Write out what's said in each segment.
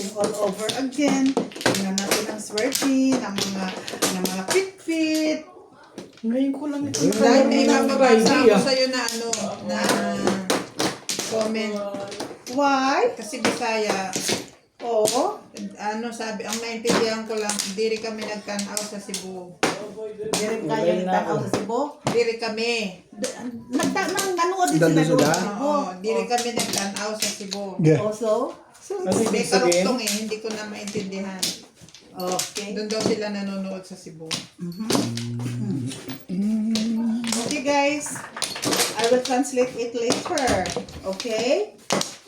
natin all over again. Tingnan natin ang swerte ng mga fit-fit. Ngayon ko lang ito. Dahil may mababasa ako idea. sa'yo na na comment. Why? Kasi Bisaya, Oo. sabi, ang naintindihan ko lang, diri kami nagtanaw sa Cebu. Direk kayo nagtanaw sa Cebu. Diri kami. Nanood din Dando sila doon sila? sa Cebu. Oo, diri kami nagtanaw sa Cebu. Yeah. Also, Ano May ibig sabihin? karugtong hindi ko na maintindihan. okay. Doon daw sila nanonood sa Cebu. Okay guys, I will translate it later. Okay?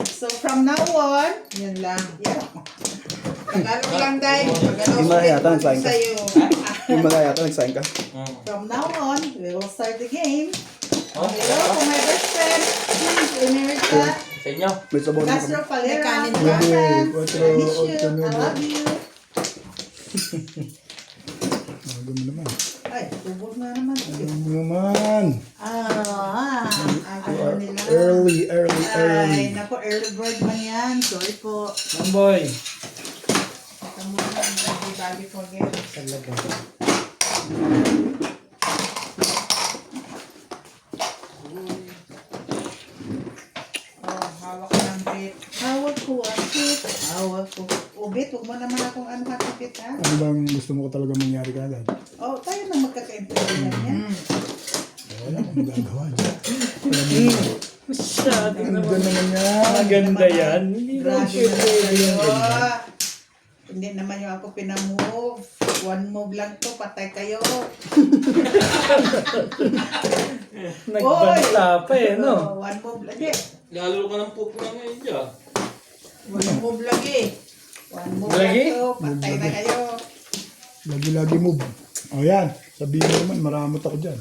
So from now on, Yan lang. yeah. Tagalog lang dahil. Di ba yata nagsaing ka? Sa'yo. Yung mga yata, nagsayin ka. From now on, we will start the game. Hello to my best friend, please, Emerita, Sa inyo. May sabon na Castro kami. Palera. Kanin ba? Congrats. I miss you. I Otro, love you. Gumi naman. Ay, tubog na naman. Gumi naman. Ano nila? Early. Ay, naku, early bird man yan. Sorry po. Mamboy. Ito muna, hindi bali forget. Talaga. Oh, hawak ka ng bit. Hawag ko ang tip. Hawag ko. Ubit, huwag mo naman akong ano hatipit, ha? Ano bang gusto mo ko talaga mangyari ka agad? Oh, tayo na magkakaintindihan yan. Wala akong magagawa dyan. Masyado Ganda naman. naman yan. Maganda yan. Hindi naman Grabe na pwede yung kayo. ganyan. Hindi naman yung ako pinamove. One move lang to, patay kayo. Nagbanta pa eh, no? Oh, one move lagi. Lalo ka ng pupo na ngayon dyan. One move lagi. One move Lagi? lang to, patay na kayo. Lagi move. O yan. Sabihin mo naman, maramot ako dyan.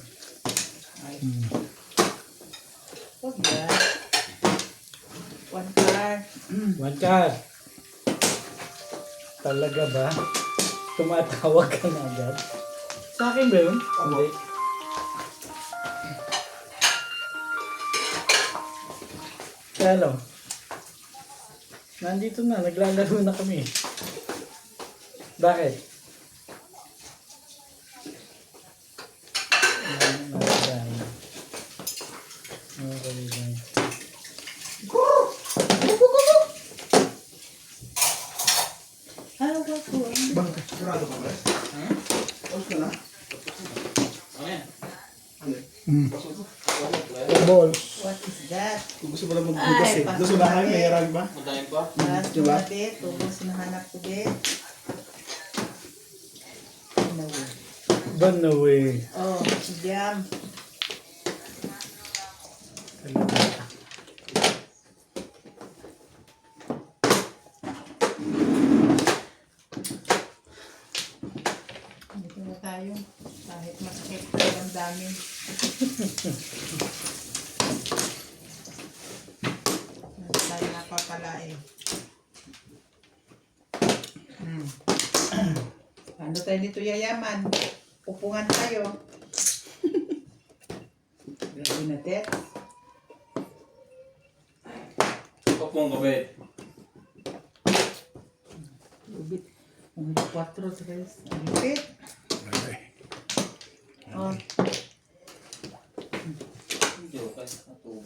Huwag yan. One card. One card. Talaga ba? Tumatawag ka na agad? Sa akin ba yun? Hindi. Kaya lang. Nandito na, naglalaro na kami. Bakit? Hawag ko ang Bakit? Sigurado ka ba? Tapos ka na? Ano yan? Balls. What is that? Kung gusto mo lang magbugas Ay, eh. Doon sa bahay, may harang ba? Madahin pa? Last Diba? na bit. Tubos na hanap ko bit. No. Banaway. Oh, jam. Dito na tayo. Kahit masakit ang dami. Hindi tayo napapalain. Paano tayo dito yayaman? Upungan tayo. Grabe na, Tet. Kapong kabit. Ubit. 4, 3. Ubit. Okay. Oh, Hindi ko kasi natubo.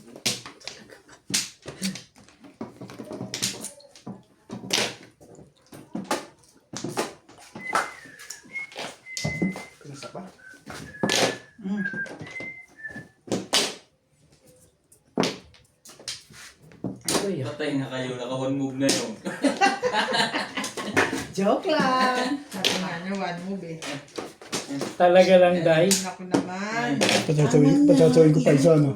Kumusta pa? Uy, Patay na kayo, naka one move na yun. joke lang. Sabi nga niya, one move eh. talaga lang, Day. Ako naman. Patsatsuin ko pa isa, no?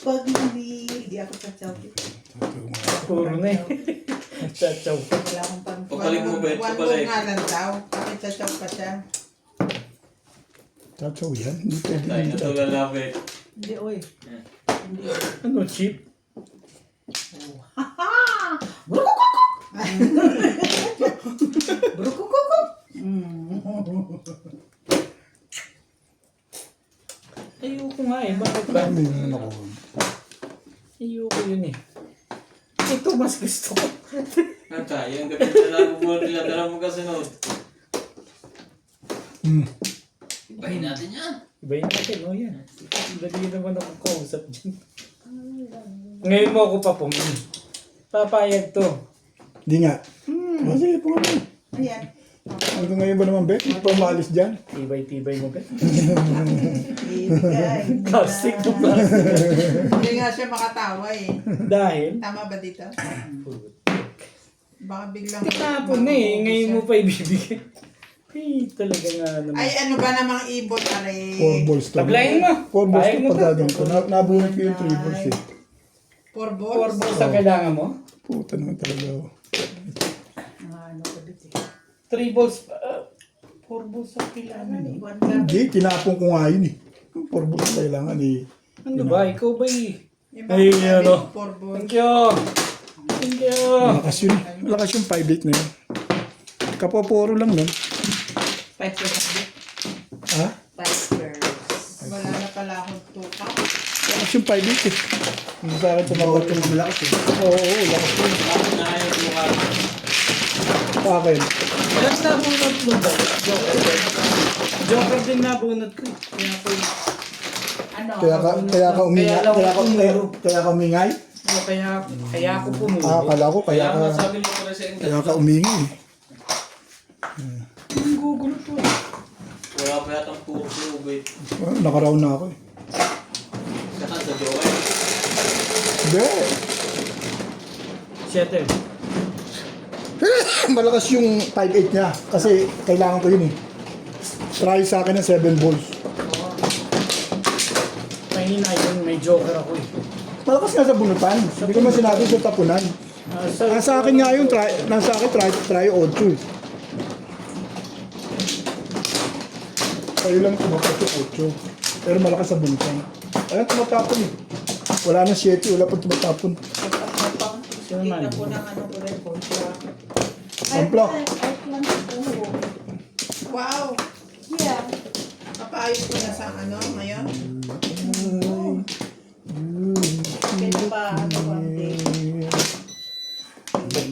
Pag hindi, di ako sasabi. Puro na eh. Chachaw. Wala akong pang... Papalig mo ba? One move Papalig. nga lang daw. Kapit sa chow pa siya. Tatsaw yan? Hindi pwede. Tayo na ito lalapit. Hindi, oy. Ano, cheap? Brukukukuk! Ayoko nga eh. Bakit ba? Hindi naman ako. Ayoko yun eh. Ito mas gusto ko. Ang sayang, gabi na nabubuhat nila, dala mo kasunod. Ibahin natin yan. Ibayin natin, oh yan. Dali naman ako kausap dyan. Ngayon mo ako papungin. Papayag to. Di nga. Sige, po nga. Ayan. Hanggang ngayon ba naman, Bek? Hindi pa maalis dyan. Tibay-tibay mo ba? Ibigay. Plastic to plastic. Hindi nga siya makatawa eh. Dahil, Tama ba dito? Baka biglang... tinapon na eh. Ngayon mo pa ibibigay. Ay, talaga nga naman. Ay, ano ba namang ibon, are? 4 balls to. Tablayin mo. 4 balls Ayun to mo pag ganito. Nabunot ko yung 3 balls eh. 4 4 balls? balls ang kailangan mo? Puta naman talaga. Ano ka biti? 3 balls. 4 balls ang kailangan eh. Iwan lang. Hindi, tinapon ko nga yun eh. 4 balls na kailangan eh. Ano ba? Ikaw ba eh? Yung Ay, mga sabi, ano? 4 balls. Thank you. Thank you. Malakas yun. Malakas yung 5-8 na yun. Kapaporo lang nun. 5 girls. Ha? 5 girls. Wala na pala akong tuka. Malakas yung 5-8 eh. Hindi sa akin tumawag ko malakas eh. Oo, lakas yun. Bakit na kayo bukas? Sa akin. Ilan nabunot mo ba? Joker. Joker din nabunot ko eh. Kaya ko Ano? Kaya ka umingay. Kaya ka umingay? kaya ako pumuli. Akala ko Kaya kaya nga ka. sabi mo ko sa inyo. Kaya ka umingay. Ang gugulo to. Wala pa yatang puro ubay. Nakaraon na ako eh. Saka sa Joel. Hindi. Settle. Malakas yung 5-8 niya. Kasi kailangan ko yun eh. Try sa akin ng 7 balls. Mahina yun, may joker ako eh. Malakas nga sa bunutan. Hindi ko man sinabi sa tapunan. Nasa akin nga yun. Nasa akin try 8 eh. Kayo lang tumapat yung 8. Pero malakas sa bunutan. Ayan, tumatapon eh. Wala na 7, wala pang tumatapon. Sino man? Tingnan ko ng ano ko rin po siya. Sampla. Ay, plan po. Wow! Yeah. Papaayos ko na sa ano ngayon. Kaya pa, ano, one day.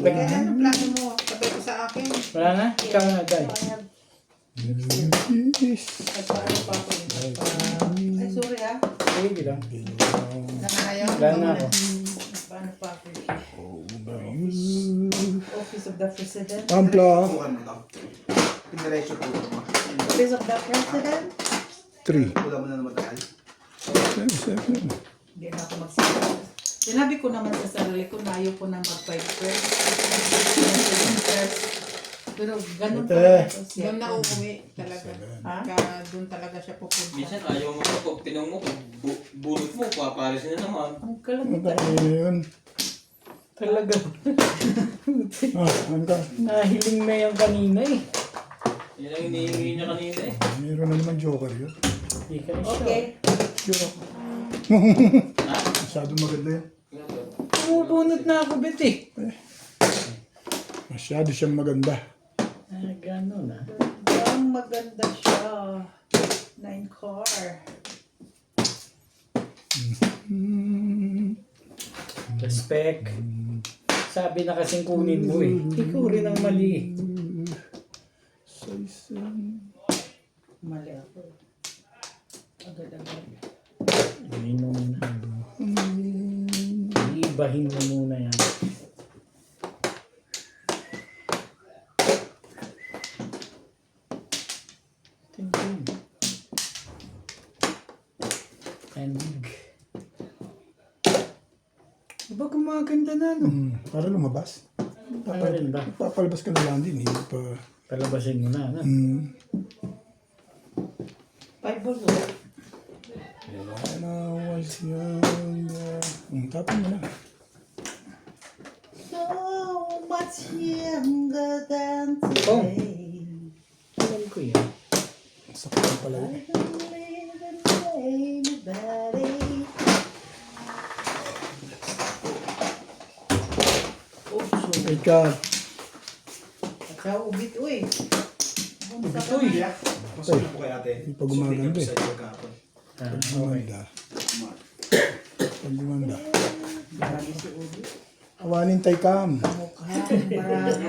Kaya ano plano mo? Sabay ko sa akin. Wala na? Ikaw na, Day. Nagpaano pa ako. Ay, sorry ah. Sige lang. Nakayaw. Wala na ako. Paano pa ako? Office of the President. Ampla. Piniresyo po ito mo. Office of the President. 3. Wala mo na naman tagal. 7. Hindi na ako magsasabi. Sinabi ko naman sa sarili ko na ayaw ko na mag-fight first. Pero ganun Ate. pa ito siya. Doon na uuwi talaga. Ha? Doon talaga siya pupunta. Minsan ayaw mo ito. Pag tinong mo, pag bunot mo, paparis na naman. Ang Ang kalagita. tayo yun. Talaga. Ano ka? Nahiling na yan kanina eh. Yan ang hinihingi niya kanina eh. Meron na naman joker yun. Hindi ka na siya. Okay. Sure ako. Ha? Masyadong maganda yun. Pumubunot na ako, bet eh. Masyado siyang maganda. Ah, gano'n ah. Ang maganda siya. 9 car. Respect. Sabi na kasing kunin mo eh. Ikaw rin ang mali eh. Mali ako. Agad-agad. Inom na. Iibahin mo muna yan. Tingin. Kanig. Diba gumaganda na no? Para lumabas. Ano rin ba? Papalabas ka na lang din. Hindi pa. Palabasin mo na. No? 5 balls. When I was younger. Tapon mo na. So much younger than today. Alam ko yan. Saktan pala yun. I don't believe in anybody. Ika. At saka ubit, uy. Uy! Masulo po kay ate. Hindi pa gumaganda eh. Sa iyo kahapon. Gumanda. Pag gumanda. Awanin tay kam. Mukha, marami.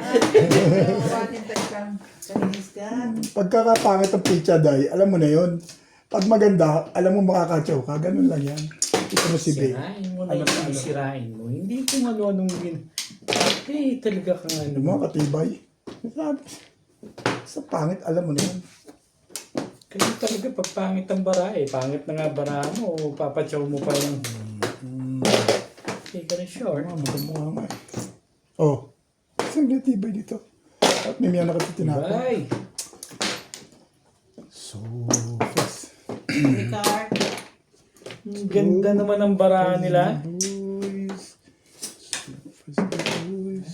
Kawanin tayo kang. Kainis ka. Pagkakapangit ang pizza, day, alam mo na yon. Pag maganda, alam mo makakatsaw ka. Ganun lang yan. Ito mo si Bay. Sirain mo na yung sirain mo. Hindi kung ano-anong talaga kang ano Ano mo. mo, katibay. Sabi, sa pangit, alam mo na yan. Kasi talaga pag pangit ang bara pangit na nga bara mo, papatsaw mo pa lang. Take a short. Magmukha nga. Oh, isang tibay dito. At may miyan na kasi tinapon. Bye! So, fast. Ricard. Ang ganda naman ang bara nila. Boys. So fast, boys.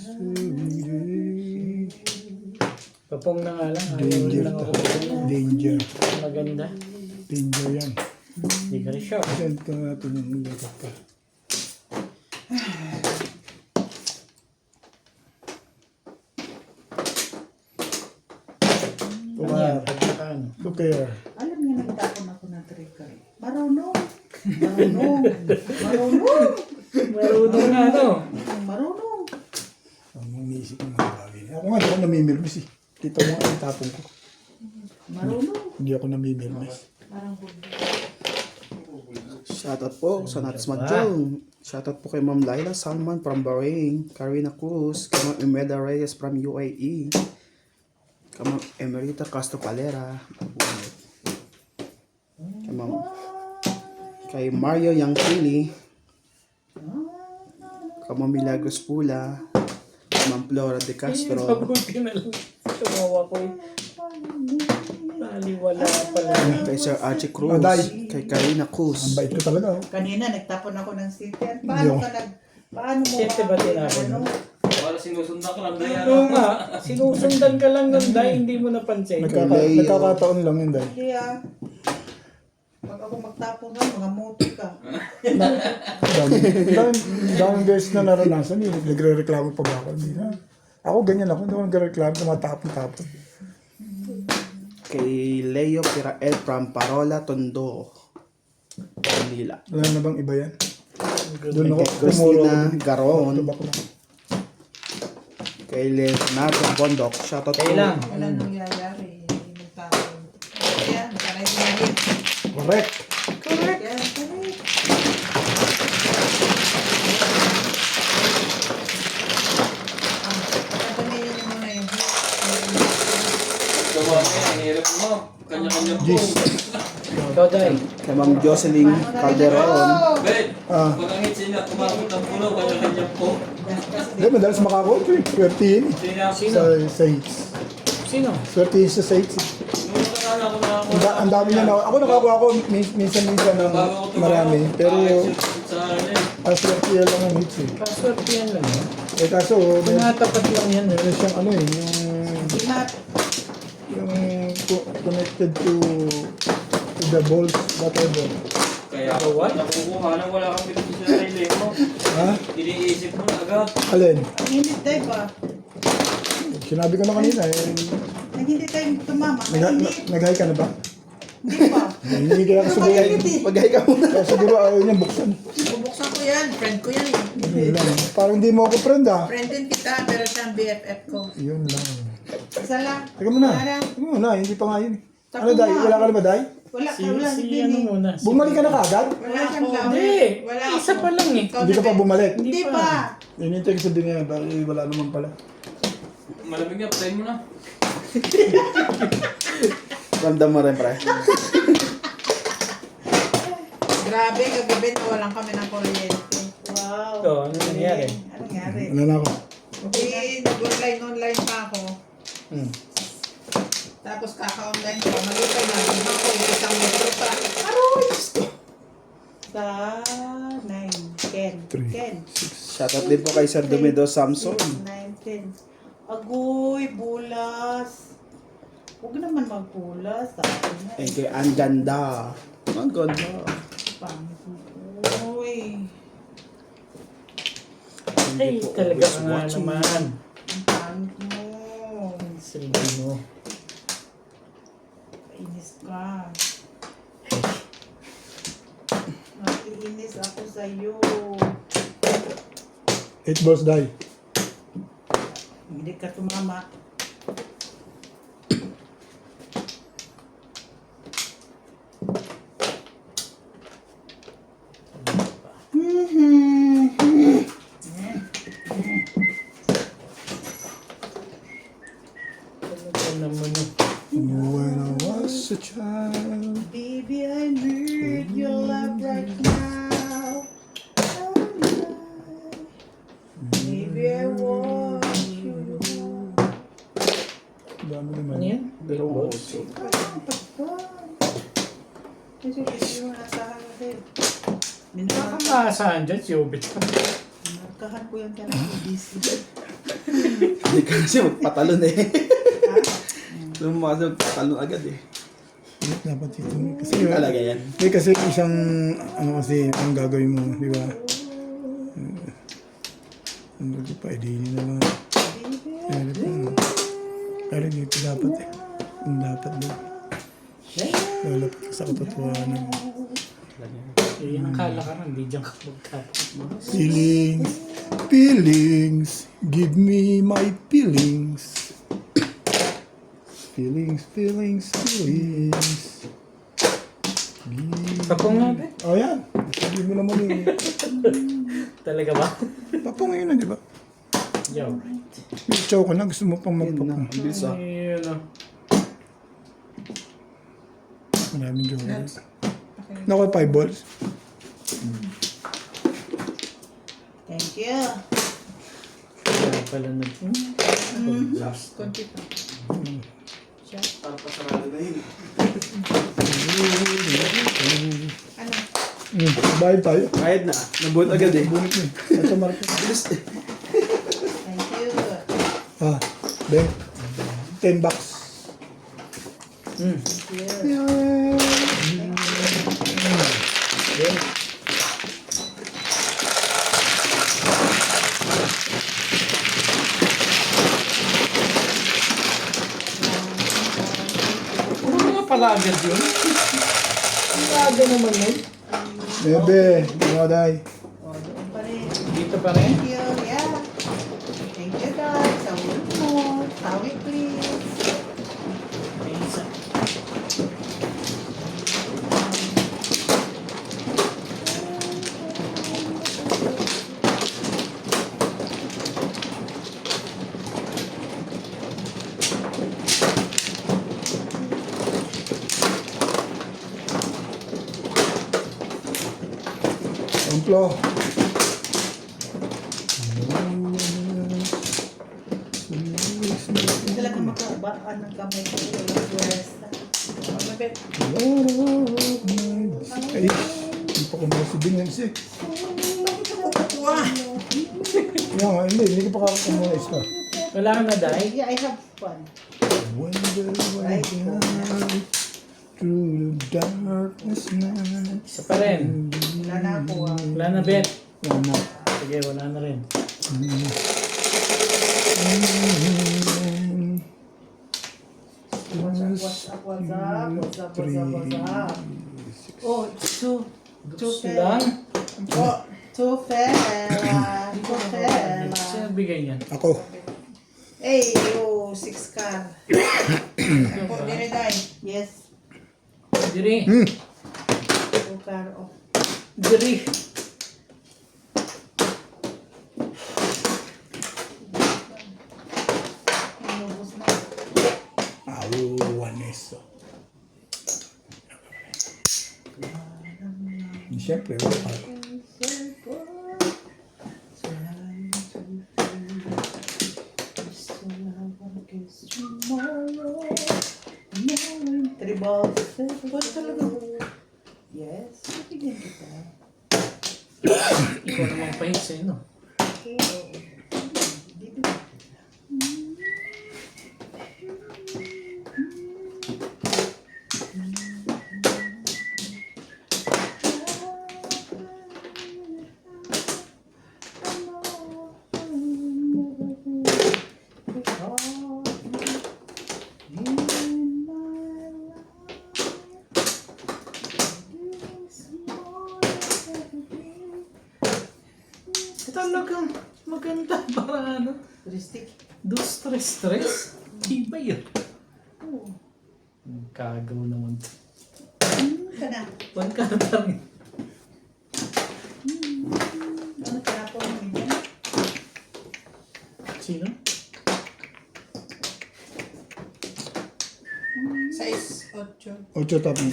Papong na nga lang. Ayaw Danger lang to. ako maganda. Danger. Maganda. Danger yan. Take a short. Send ka natin yung lakad ka. Ano yan? Pagkakaan. Look here. Alam niya, nagtapon ako ng Ricard. Marunong. Marunong. Marunong. Marunong na ano. Marunong. Ang inisip ng mga bagay. Ako nga, di ako namimilmis eh. Kita mo nga ang tapon ko. Marunong. Hindi ako namimilmis. Parang bulbo. Shoutout po sa Nats Madjong. Shoutout po kay Ma'am Laila Salman from Bahrain. Karina Cruz. Kay Ma'am Imelda Reyes from UAE. Kay Ma'am Emerita Castro Palera. Kay Mario Yangkili. Kay Ma'am Milagros Pula. Kay Ma'am Flora De Castro. Mabuti na lang. Tumawa ko eh. Baliwala pala. Kay Sir Archie Cruz. Aday. Kay Karina Ang Cruz. bait ko talaga. Oh. Kanina, nagtapon ako ng sticker. Yo. Paano ka paano mo Siyete ba tinapon mo? Para sinusundan ka lang dahil Oo nga. Sinusundan ka lang ng dahil hindi mo napansin. Nagkakataon lang yun dahil. Hindi ah. Pag ako magtapon ka, mga muti ka. Daming beses na naranasan yun. Nagre-reklamo pa ba ako? Hindi na. Ako ganyan ako. Hindi ako nagre-reklamo na matapon-tapon. Kay Leo Pirael from Parola, Tondo. Manila. Wala na bang iba yan? Doon ako. Kay Christina Garon. Tubak na. Kay Leonardo Bondok. Shoutout Kaya lang. Walang nangyayari. Hindi magtapon. Ayan, sanay sinahin. Correct. Yan, correct. Pagkatamihin niyo muna yung gawa mo yan. Hirap mo. Kanya-kanya po. Jeez. Ikaw dahil. Kay Ma'am Jocelyn Calderon. Ben, Ah. pag ang hitsin na tumakot ng puno, kanya-kanya po. Hindi, madalas makako. Swertihin eh. Sino? Sa hits. Sino? Swertihin siya sa hits eh. Nung nakala ko na Ang dami niya na. Ako nakakuha ko minsan ng marami. Pero sa ano swertihin lang ang hits eh. Password yan lang. Eh kaso, Tumatapat lang yan. meron siyang ano eh. Inat. Yung connected to the balls, whatever. kaya nakukuha nang wala kang pinagsin sa sarili mo. Ha? Iniisip mo na agad. Alin? Ang hindi tayo ba? Sinabi ko na kanina eh. Nang hindi tayo tumama. Ang hindi. Nag-hi ka na ba? Hindi pa. Hindi kaya siguro. Mag-hi ka muna. Kaya siguro ayaw niya buksan. bubuksan ko yan. Friend ko yan eh. Yun lang. Parang hindi mo ako friend ah. Friend din kita, pero siya ang BFF ko. Yun lang. Isa lang. Teka muna. Wala. Teka muna, hindi pa nga yun. Tapo Ano Day? nga. Wala ka na ba Day? Wala, Si wala si ano Benny. muna. Bumalik ka na kaagad? Wala siyang ako. tao. Hindi. Wala Isa ako. pa lang eh. Ikaw Hindi ka na, pa Ben. bumalik. Hindi pa. Hinintay ko sabihin niya, wala naman pala. Malamig na, patayin mo na. Ramdam mo rin, pre. Grabe, gabi nawalan kami ng kuryente. Wow. Ito, ano nangyari? Anong nangyari? Ano na ako? Hindi, nag-online pa ako. Hmm. Tapos kaka-online ko. Nag-online na din ako. Isang metro pa. Aroy! Sa 9, 10, 10, Shoutout din po kay Sir Domedo Samson. 9, 10. Agoy, bulas. Huwag naman magbulas. Tapos na. And kay Anjanda. Ang ganda. Pangit mo. Uy. Ay, talaga ka nga naman. Ang pangit mo. Silbi mo. Kainis ka. Nakiinis ako sa'yo. 8 balls die. Hindi ka tumama. Talaga naman yun. When I was a child. Baby, I need your love right now. Baby, I want you. Dami naman. Ano yan? Dalawang balls. Kasi yung nasa akin. Baka maasahan dyan si Obit. Markahan ko yan talaga busy. Hindi ka kasi magpatalon eh. Alam mo kasi magpatalon agad eh. Dapat ito. Kasi, Talaga yan. kasi isang, ano kasi, ang gagawin mo, di ba? Ano pa, hindi na lang. Pero dito dapat eh. Ang dapat din. Lalapit ka sa katotohanan. Eh, yun ang kalakaran. Hindi dyan ka magkapit. Feelings, feelings, give me my feelings. Feelings, feelings, feelings. Papong nga ba? Oh yan, sabi mo naman eh. Talaga ba? Papa ngayon na, di ba? Yo. Chow ka na, gusto mo pang Yun na. magpapa. Ang bilis ah. Ayun o. Maraming joke. Naku, 5 balls. Thank you. Kaya pala na. Konti pa. Parang pasarado na yun. Ano? Bayad tayo. Kahit na. Nabuhat agad eh. Bunit mo. Ito, Marco. Bilis eh. Thank you. Ah, Ben. 10 bucks. Thank you. Ano nga pala agad yun? Ang aga naman yun. Bebe, mga day. Oh, doon pa rin. Dito pa rin. Thank you. Yeah. Thank you, guys. Sawin mo. Sawi, please. May isa. Templo. Hindi talaga makabaan ng kamay ko. Walang pwersa. Mabit. Ay, hindi pa kumuha si Bingens eh. Wow. Kaya nga, hindi ko pa kumuha isa. Wala ka na dahil. Yeah, I have one. Wonder Ay, why through the darkness night. Isa pa rin. Wala na ako. Wala na, Bet. Wala. Sige, wala na rin. What's up? Oh, two. Two Sila. Oh, two fella. Two fella. Sino bigay niyan? Ako. Hey, yo, 6 car. Ako, dire day. Yes, Diri. 2 car. Oh. Diri. Inubos na. Awaneso. Siyempre, wala. Tribal. Ba't talaga? Yes, bigyan kita. Ikaw namang pahit sa'yo, no? Okay, oo. Bibigyan kita. Parang ano? Ristic. Dos, stress. Iba yun. Oo. Kagaw naman. Ka na. One ka na rin. Ano ka na po mo yun? Sino? Size 8. 8 tapos.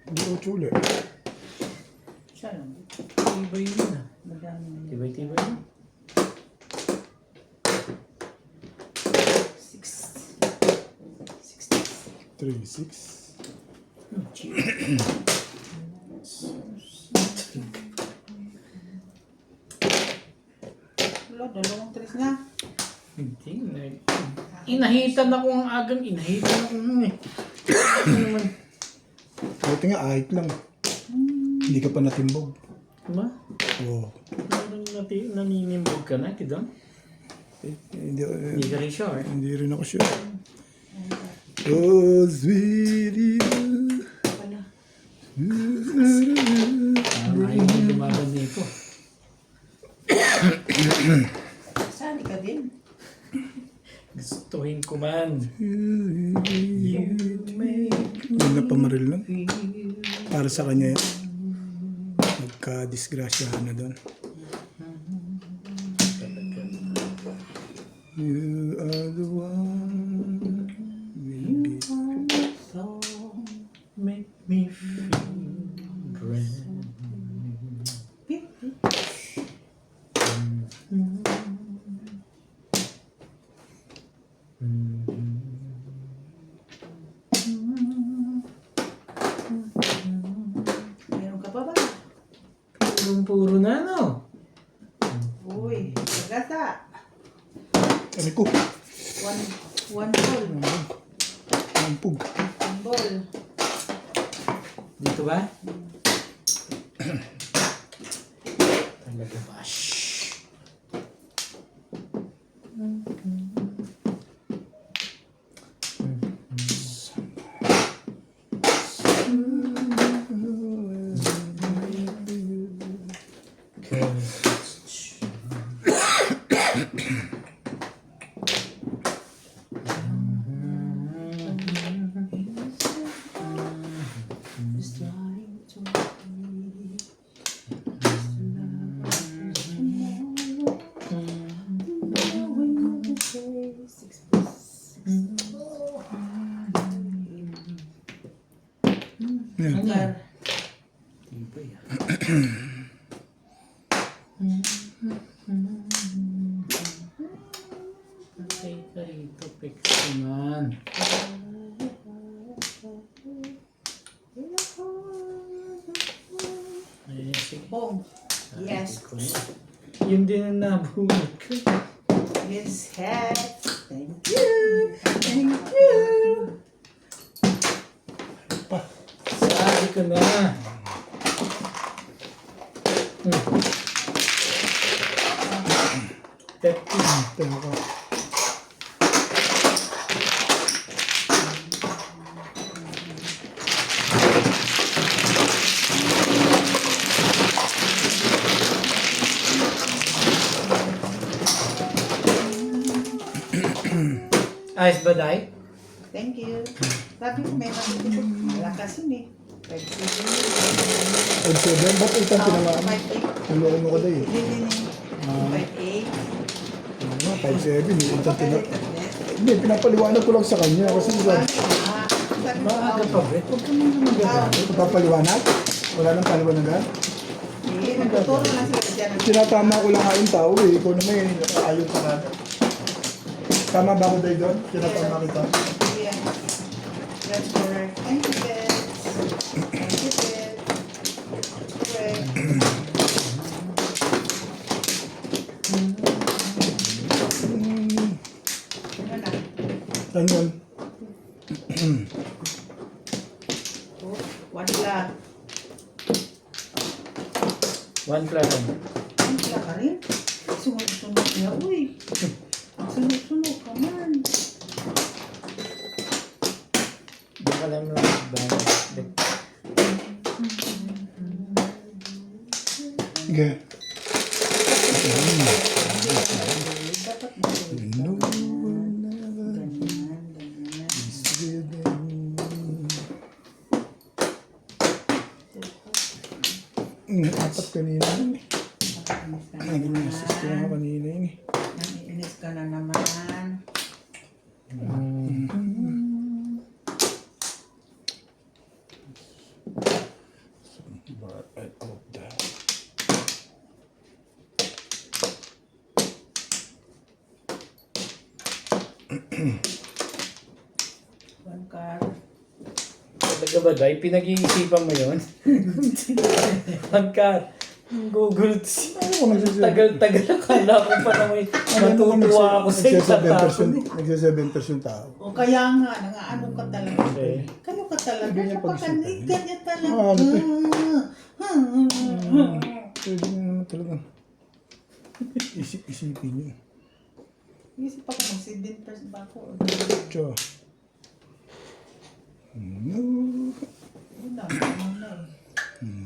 Hindi 8 ulit. Siya lang. Tibay yun ah. Madami na yun. Tibay yun. 3, 6. Wala, dalawang tres na. Hindi. Inahitan ako ang agang. Inahitan ako eh. Ano naman? Buti nga, ahit lang. Hindi ka pa natimbog. Diba? Oo. Parang naninimbog ka na, kidam? Hindi, Hindi ka rin sure. hindi rin ako sure. Oh, sweetie. Wala. Ayaw mo lumaban dito. Sali ka din. Gustuhin ko man. Yun na pamaril lang. Para sa kanya yan. Nagka-disgrasyahan na doon. You are the one. Maybe. So make me feel grand. Pip, pip. Meron ka pa ba? Puro na no? Uy, pagkata. Ano ko? One ball. Lampog. One ball. Dito ba? Talaga ba? Shhh. Yan. Ano yan? Iba yan. Okay ka rito, picture man. Ayan, sige. Boom. Yes. Sabi ko na. Yun din ang nabunod ko. Yes, hat. Thank you. Thank you. Sabi ko na. Pepsi. Tayo ka. Ayos ba, Day? Thank you. Sabi ko may matutupok. Malakas yun eh. 5-7. 5-7. Ba't 8 ang tinamaan? 5-8. Naloko mo ka daw eh. Hindi. 5-8. 5-7. 8 ang tinamaan. Hindi, pinapaliwanag ko lang sa kanya. Kasi diba, Maaga pa, Brett. Huwag ka muna mag-alala. papaliwanag? Wala nang paliwanagan? Hindi, nagtuturo lang sila dyan. Tinatama ko lang nga yung tao eh. Ikaw naman eh. Ayaw ka na. Tama ba ako dahil doon? Tinatama kita. Yeah. That's correct. Thank you, Beth. Thank you, Beth. Correct. Ano na? Ano yun? Oh, one lang. One class. One lang ka rin? Sunod-sunod niya, uy. Sunod-sunod ka man. Di ka alam lang ba? Sige. Dapat maluwag. Ganyan, ganyan. Apat kanina yun eh. Nag-assist ko nga kanina yun eh. Naiinis ka na naman. But I hope that. One car. Talaga ba, Day? Pinag-iisipan mo yun? Pagka Google, Ano ko nagsisip? tagal-tagal akala ko pa na may matutuwa ako sa itatapon. Nagsa-7% yung tao. O kaya nga, nangaano ka talaga. Okay. Kayo ka talaga. Hindi niya pag-isipan. Napakanigan niya talaga. Ah, ano to Pwede nyo naman talaga. Isipin nyo. Isip ako mag-7% ba ako? Tiyo. No. Yun na, naman na eh.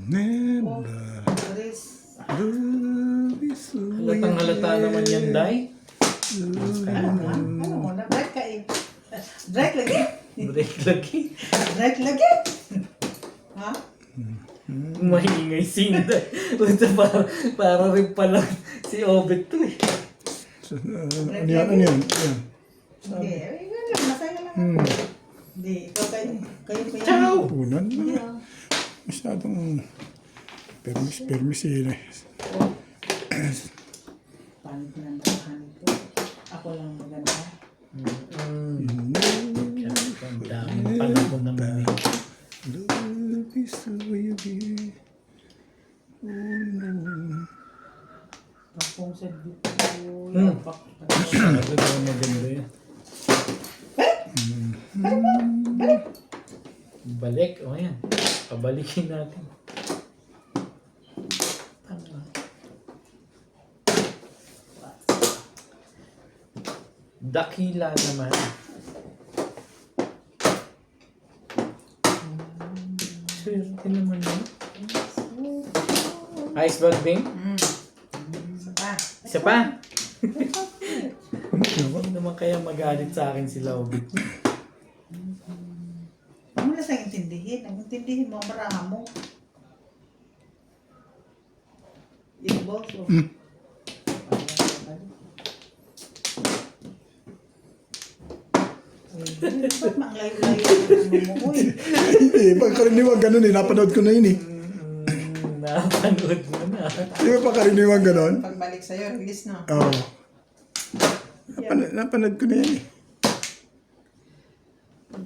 Never Chris. love is so Halatang halata naman yan, Day. Ano mo, na-break ka eh. Break lagi. Break lagi. Break lagi. Ha? Maingay scene, Day. Para rin pala si Obet to eh. Ano yan? Ano yan? Ayan. Hindi, eh, yun lang, masaya lang. Hindi, ikaw kayo pa yan. Ciao! Punan Hindi na. ah. Masyadong permis eh. Paano ko nang damahan ito? Ako lang maganda. Ang daming panahon naman eh. Love is the way you be. Oh no. Kapong sa dito. Sabi ko maganda yun. Balik, o yan. Pabalikin natin. Tama. Dakila naman. Swerte naman yun. Ice bag Bing? Isa pa. Isa pa? Huwag naman kaya magalit sa akin sila, Obit. Huwag mo na sa'yo intindihin. Ang intindihin mo, ang maraha mo. Involve mo. Ba't manglayo-layo ang mo, uy? Eh, pagkaraniwang ganun eh. Napanood ko na yun eh. Napanood mo na. Di ba pagkaraniwang ganun? Pagbalik sa'yo, release na. Oo. Napanood ko na yan eh.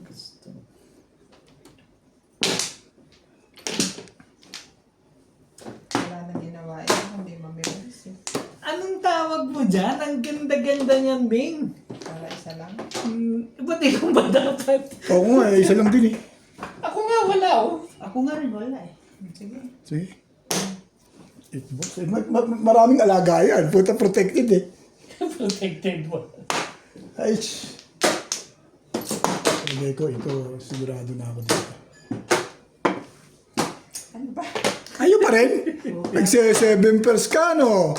Gusto. Wala na ginawa yun, hindi mamilis eh. Anong tawag mo dyan? Ang ganda-ganda niyan, Bing. Para isa lang. Ba't ikaw ba dapat? Oo nga eh. Isa lang din eh. Ako nga wala, oh. Ako nga rin wala eh. Sige. Sige. Itbox. Eh, maraming alaga yan. Puta protected eh. Protected mo. Ay, sige ko, ito sigurado na ako dito. Ano ba? Ayun pa rin. Nagse-7 pers ka, no?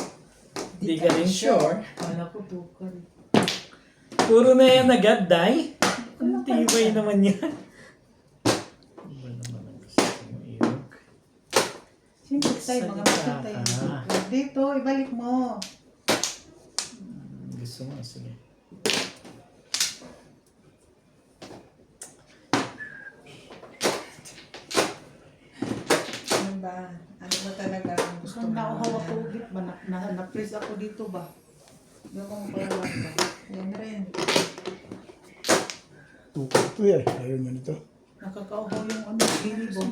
Hindi ka rin sure. Wala ko tukar. Puro na yan agad, Day. Ang tibay naman yan. Ano ba naman ang gusto mo, Irog? Siyempre tayo, mga Salita makita ka. tayo. Dito, ibalik mo. Gusto mo, sige. Ano ba? Ano ba talaga ang gusto Gusto mo? na hawak ko ulit ba? Na-freeze ako dito ba? Yung kung palawan ba? Yan rin. Tukot to eh. Ayun nga nito. Nakakauhaw yung ano, ginibo.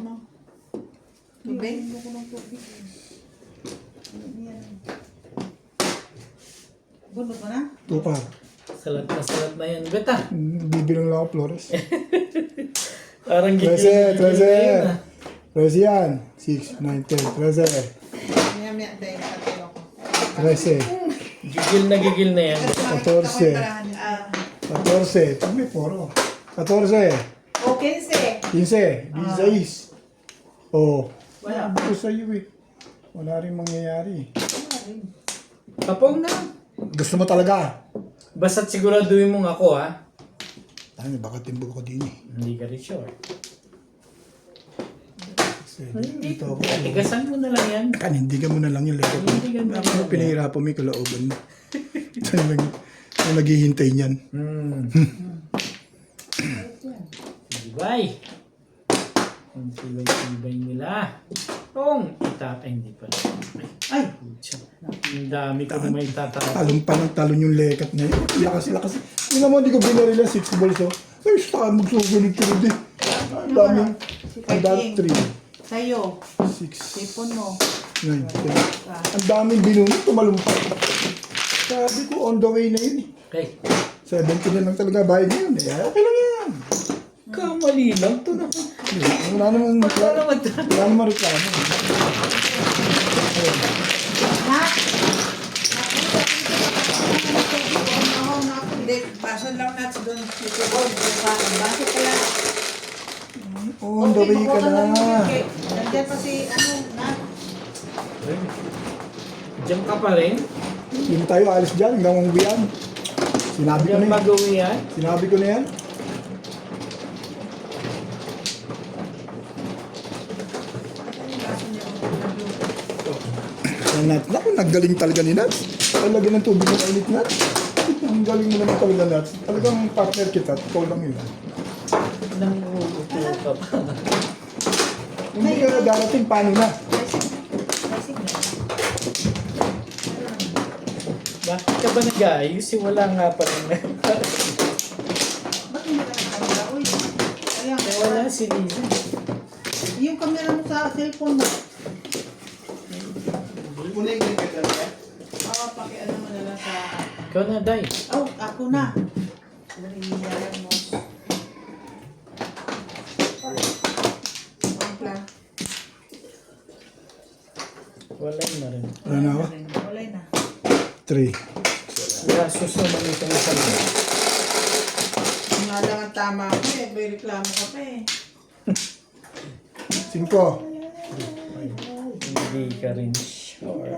Tubig? Hindi ko ng tubig. Ano yan? Bunod mo na? Tupar. Salat na yan. Beta. Bibilang lang ako, Flores. Parang 13, gigil. 13 yan. 6, 9, 10, 13. Maya-maya tayo nakatayo ko. 13, Gigil na yan. 14. Ah, 14. Pag may poro. 14, o 15. 15, 16. Oh. Wala. Buko sa'yo eh. Wala rin mangyayari. Papong na. Gusto mo talaga? Basta't siguraduhin mong ako ha. Ay, baka timbog ako din eh. Hindi ka rin sure. Kasi dito ako. Tigasan mo na lang yan. Kanindigan mo na lang yung lekot. Panindigan mo Ako lang. pinahirapan mo yung kalooban mo. Yung naghihintay niyan. Tibay. Ang tibay-tibay nila. Tong. Ay, hindi pala. Ay, putya. Ang dami ko na may tatapon. Talong pa ng talon yung lekat na yun. Lakas. Hindi naman, hindi ko binarila 6 balls oh. Ay, saka magsusunod-sunod eh. Ang dami. Ang dami 3, Sa'yo, 6, sipon mo. 9, 10. Ang daming binunod, tumalumpak. Sabi ko, on the way na yun eh. Okay. 70 na lang talaga bayad ngayon eh. Okay lang yan. Kamali lang to na. Wala naman Wala naman reklamo. Ha? Hindi, basa lang natin doon. Bakit pala? On the way ka na. Nandiyan pa si, na? Diyan ka pa rin? Hindi tayo alis dyan hanggang uwian. Sinabi ko Diyan na yan. mag-uwi yan? Sinabi ko na yan. Naku, naggaling talaga ni Nats. Talagyan ng tubig ng init, Nats. Ang galing mo naman talaga, Nats. Talagang partner kita. Ikaw lang yun. Nang uupo ka pa. Hindi ka na darating, paano na? Bakit ka ba nag-aayos? Wala nga pa rin. Ba't hindi ka nagkamera? Uy, ayan. Wala si Liza. Yung camera mo sa cellphone mo. Una yung ganyan ka talaga. Oo, pakialam mo na lang sa... Ikaw na, Day. Oh, ako na. Nariyalan mo. Pampla. Wala na rin. Wala na ako? Wala na. 3. Gasos naman itong isang. Kung nga lang ang tama ko eh, may reklamo ka pa eh. 5. Hindi ka rin sure.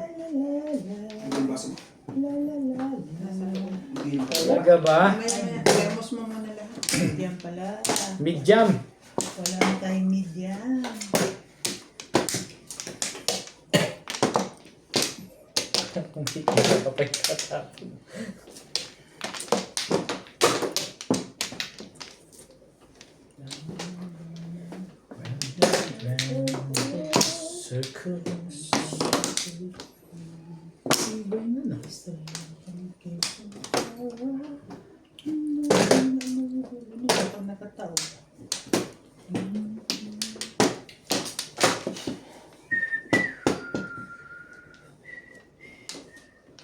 Talaga ba? May thermos mo muna lahat. Medium pala. Mid-jam. Wala na tayong medium. Kung hindi ka pa pagkatapon. Circles. Ibay na na. Ako nakatao.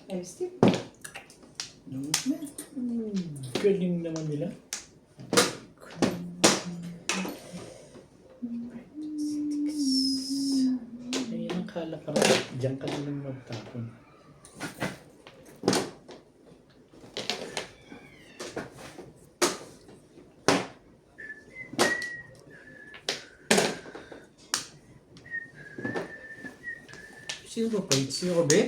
Ay, Steve. Galing naman nila. Ay, ang kala ka rin. Diyan ka naman magtapon. Sino ba pa? Sino ka ba?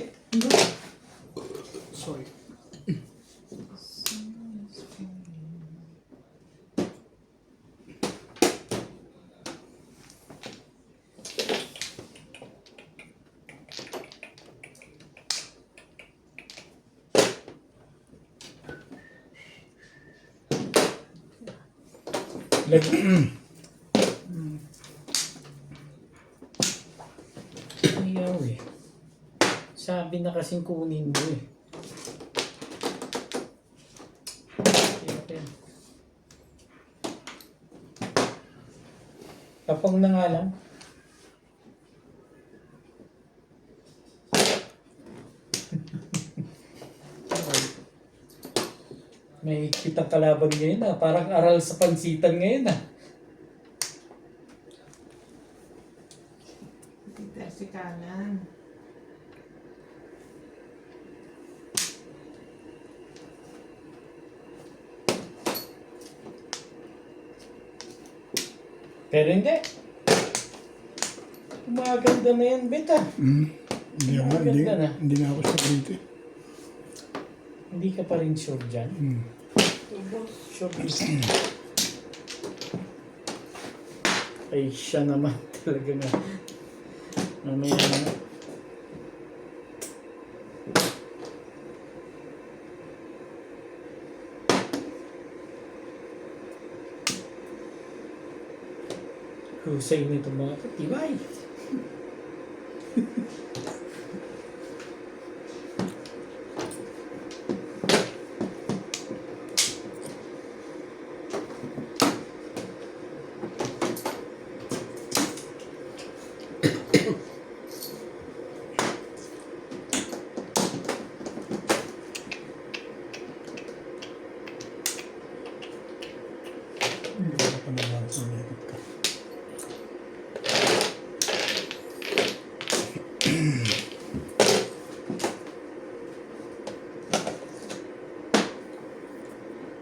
Sorry. Ayaw eh. Sabi na kasing kunin mo eh. Okay. Tapang na nga lang. May kitang kalaban ngayon ah. Parang aral sa pansitan ngayon ah. Peter, si kanan. Pero hindi. Maganda na yan, Bet ah. Ganda na. Hindi na ako sa dito. Hindi ka pa rin sure dyan? Sure is... Ay, siya naman talaga nga. Mamaya na. Husay nito mga katibay.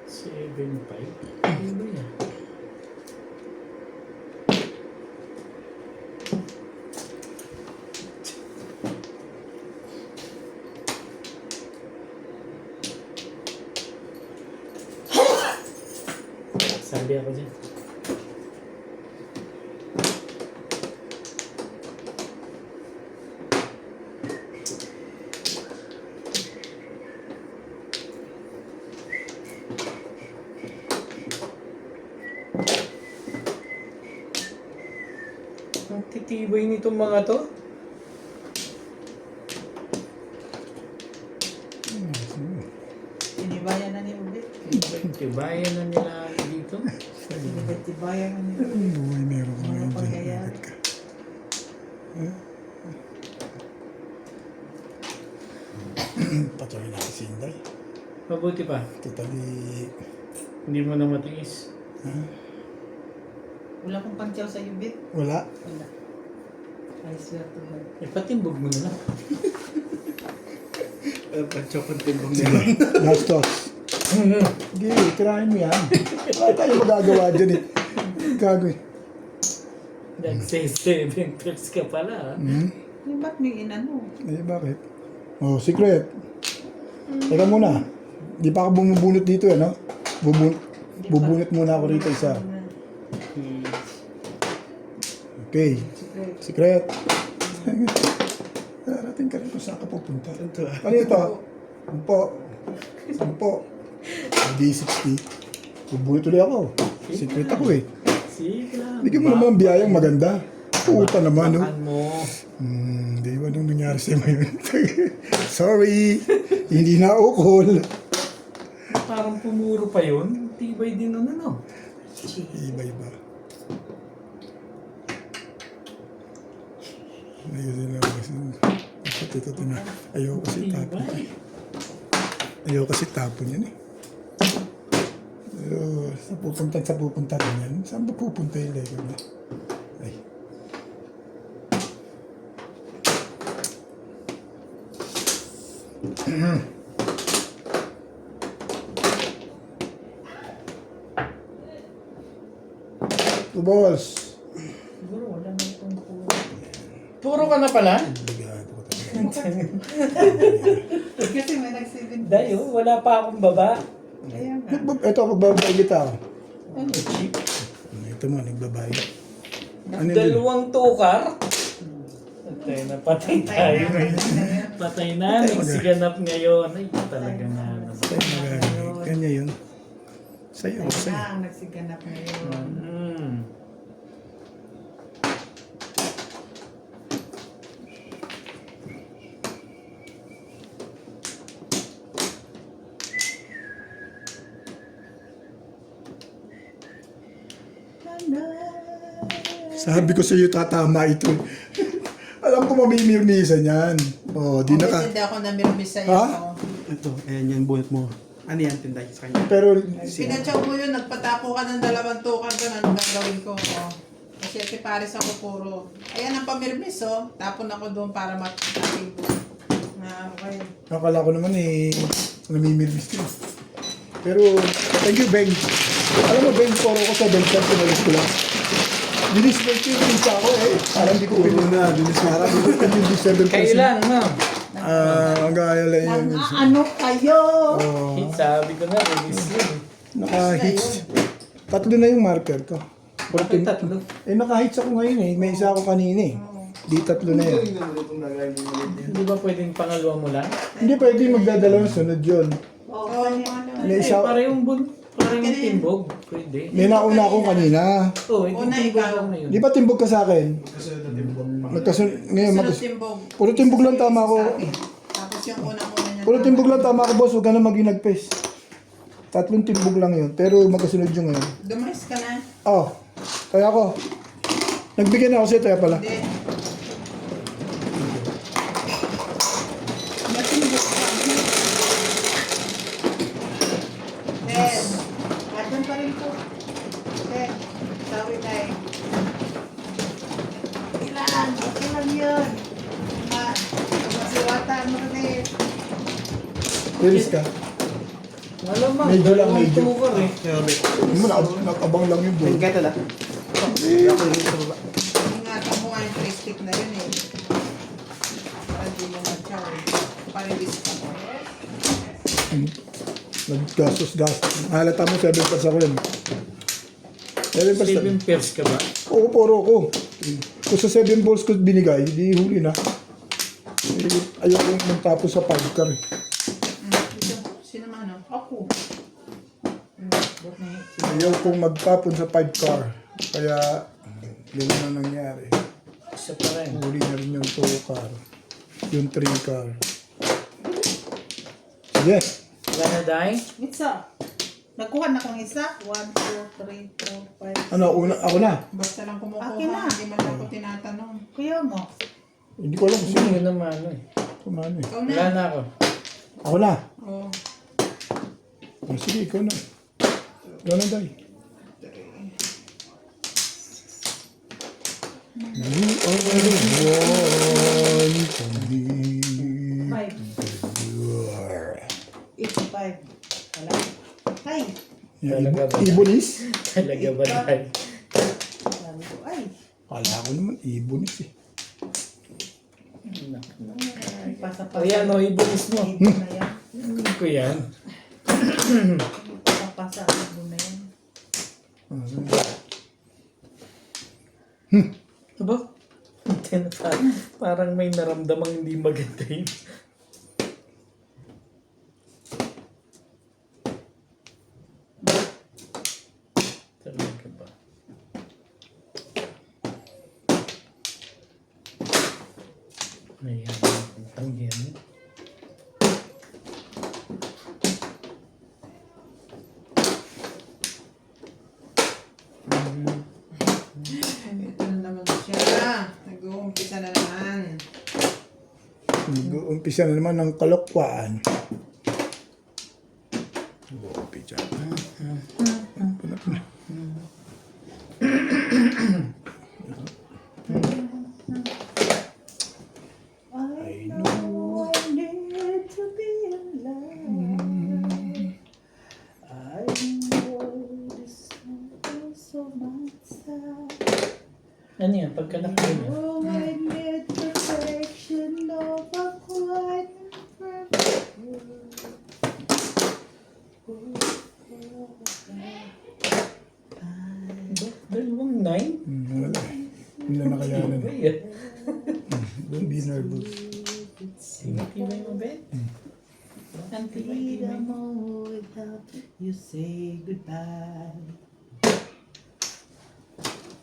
Seven five. Ano ba yan? Sabi ako dyan. Ang titibay nitong mga to. Tinibayan na ni Ube. Tibayan na nila dito. Tinibayan na ni Ube. Buhay meron ka ngayon dyan. Pagkaya. Bakit ka? Patuloy na si Inday. Mabuti pa. Totally... Hindi mo na matiis. Wala kong pantyaw sa Ube. Wala. Wala. I swear to God. Patimbog mo na lang. Pagchokon timbang nila. Gastos. Sige, kirahin mo yan. Wala tayo magagawa dyan eh. Gagawin. Nag-say 7 pills ka pala. Yung ba't may inano? Eh, bakit? Oh, secret. Teka muna. Di pa ako bumubunot dito eh, no? Bubunot muna ako rito isa. Okay. Secret. Darating ka rin kung saan ka pupunta. Ano ito? 10. D60. Bubunot ulit ako. Secret ako eh. Sige lang. Bigyan mo naman ang biyayang maganda. Puta naman, no? Bakal mo. Di ba nung nangyari sa'yo yun? Sorry. Hindi na ukol. Parang pumuro pa yun. Tibay din nun ano. Iba-iba. Ayun lang kasi. Ito na. Ayoko kasi tapon. Tibay. Ayoko kasi tapon yan eh. Sa pupunta rin yan. Saan ba pupunta yung Lego na? Ay. Two balls. Siguro wala na itong puro. Puro ka na pala? Bigado ko talaga. Kasi may nag-7. Dayo, wala pa akong baba. Kaya nga. Ito, magbabayad kita. Ano, cheap? Ito mo, nagbabayad. Ano yun? Dalawang tukar? Patay na, patay tayo. Patay na, nagsiganap ngayon. Ay, talaga na naman. Sa'yo magagawin. Kanya yun. Sa'yo, Kaya sa'yo. na ang nagsiganap ngayon. Sabi ko sa iyo, tatama ito. Alam ko mamimirmisan yan. Oh, di Kung naka... hindi ako namirmis sa'yo. Ha? Ito, ayan yung bunot mo. Ano yan, tinday sa kanya? Pero, Pinatsaw mo yun, nagpatapo ka ng 2 tukar ka na anong gagawin ko. Oh. Kasi ati pares ako puro. Ayan ang pamirmis, oh. Tapon ako doon para matapin ko. Na, okay. akala ko naman eh, namimirmis ko. Pero, thank you, Ben. Alam mo, Ben, puro ko sa Ben, sinalis ko lang. Bilis mo yung pizza ako eh. Parang hindi ko pinili na. Bilis na. Parang hindi ko pinili December Kayo lang, no? Ang gaya lang yun. Ano kayo? Oh, Sabi ko na, release yun. naka-hits. Tatlo na yung marker ko. Bakit tatlo? Naka-hits ako ngayon eh. May isa ako kanina eh. Di tatlo na yun. Hindi ba pwedeng pangalawa mo lang? Hindi pwede magdadalawang sunod yun. Oo, ano. May isa, Parehong timbog. Pwede. may nauna ako kanina. Oo, hindi Una, timbog ikaw. lang na yun. Di ba timbog ka sa akin? Ngayon, Sunod timbog. puro timbog lang tama ko. Tapos yung unang-una niya. Puro timbog lang tama ko, boss. Huwag ka na mag-inagpes. Tatlong timbog lang yun. Pero magkasunod yung ngayon. Dumalis ka na. Oh, kaya ako. Nagbigyan na ako sa'yo, kaya pala. Hindi. Matimbok ka. Ten. Andun pa rin po. Ten. Sorry, tayo. Ilan? Okay lang yun. Masiwata mo rin. Release ka. Malamang, Medyo lang, dalawang medyo. tuber eh. Hindi mo nakabang lang yung bull. Kaya tala. Ingatan mo nga yung plastic na yun eh. Para di mo matyaw eh. Parilis ka mo. Naggastos-gastos. Halata mo 7 parts ako yun. 7 parts. 7 pairs ka ba? Oo, puro ko. Kung sa 7 balls ko binigay, di huli na. Ayoko magtapos sa 5 car. Ito, sino man ano? Ako. Ayaw kong magtapon sa 5 car. Kaya, yun na nangyari. Isa pa rin. Huli na rin yung 2 car. Yung 3 car. Sige. Wala na dahil? Mitsa. Nagkuha na kong isa. 1, 2, 3, 4, 5. Ano, ako na. Basta lang kumukuha. Akin na. Hindi man ako tinatanong. Kuya mo. Hindi ko alam kung sino. Hindi naman ano eh. Kumano eh. Ikaw na. Wala na ako. Ako na. Oo. Sige, ikaw na. Ikaw na, Day. You are the one for me. 5. 85. Wala. Ay. Talaga ba? Ibonis? Talaga ba dahil? Sabi ko, ay. Kala ko naman, ibonis eh. Pasa-pasa. O yan o, ibunis mo. Ibo na yan. Hindi ko yan. Pasa-pasa. Ibo na yan. Aba? Parang may naramdamang hindi maganda yun. Talaga ba? Ayan. Ang yan. Ito na naman siya. Nag-uumpisa na naman. Nag-uumpisa na naman ng kalokwaan. Nag-uumpisa. I know I need to be alive. I know this is so myself. Ano yan? Pagka nakuha niya. Oh, I need perfection of a quiet perfect world. Dalawang 9? Wala eh. Hindi na nakayanan. Ayan. Don't be nervous. Sinipimay mo ba? Be the moment without you say goodbye.